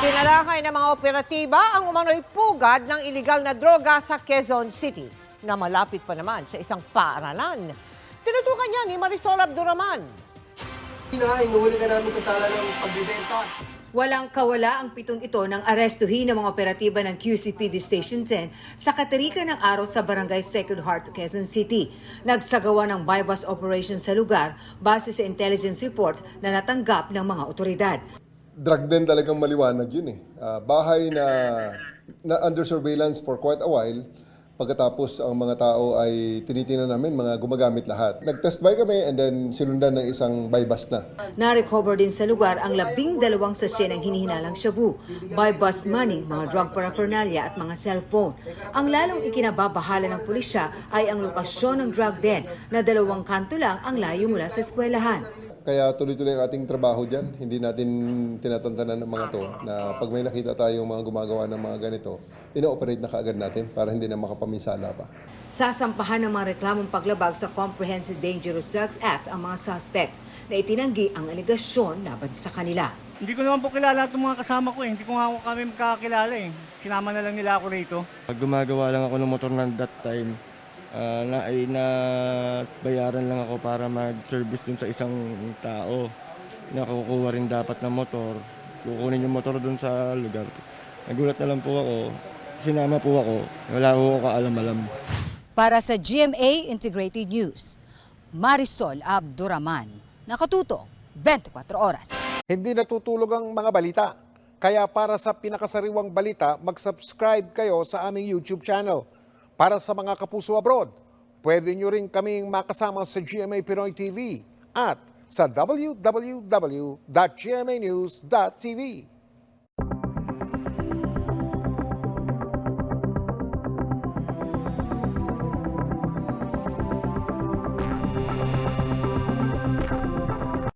Tinalakay ng mga operatiba ang umano'y pugad ng iligal na droga sa Quezon City na malapit pa naman sa isang paaralan. Tinutukan niya ni Marisol Abduraman. Inuhuli ka namin kasala ng pagbibenta. Walang kawala ang pitong ito ng arestuhin ng mga operatiba ng QCPD Station 10 sa katirikan ng araw sa Barangay Sacred Heart, Quezon City. Nagsagawa ng bypass operation sa lugar base sa intelligence report na natanggap ng mga otoridad. Drug den talagang maliwanag yun eh. Bahay na under surveillance for quite a while. Pagkatapos ang mga tao ay tinitingnan namin, mga gumagamit lahat. Nag-test buy kami and then sinundan ng isang buy-bust na. Na-recover din sa lugar ang 12 sachet ng hinihinalang shabu, buy-bust money, mga drug paraphernalia at mga cellphone. Ang lalong ikinababahala ng pulisya ay ang lokasyon ng drug den na 2 kanto lang ang layo mula sa eskwelahan. Kaya tuloy-tuloy ang ating trabaho dyan. Hindi natin tinatantanan ng mga to na pag may nakita tayong mga gumagawa ng mga ganito, ino-operate na kaagad natin para hindi na makapaminsala pa. Sasampahan ng mga reklamong paglabag sa Comprehensive Dangerous Drugs Act ang mga suspects na itinanggi ang aligasyon laban sa kanila. Hindi ko naman po kilala itong mga kasama ko eh. Hindi ko nga ako kami magkakilala eh. Sinama na lang nila ako rito. Gumagawa lang ako ng motor ng that time. Bayaran lang ako para mag-service dun sa isang tao. Nakukuha rin dapat ng motor. Kukunin yung motor dun sa lugar. Nagulat na lang po ako. Sinama po ako. Wala ko kaalam-alam. Para sa GMA Integrated News, Marisol Abduraman, nakatuto 24 oras. Hindi natutulog ang mga balita. Kaya para sa pinakasariwang balita, mag-subscribe kayo sa aming YouTube channel. Para sa mga kapuso abroad, pwede nyo rin kaming makasama sa GMA Pinoy TV at sa www.gmanews.tv.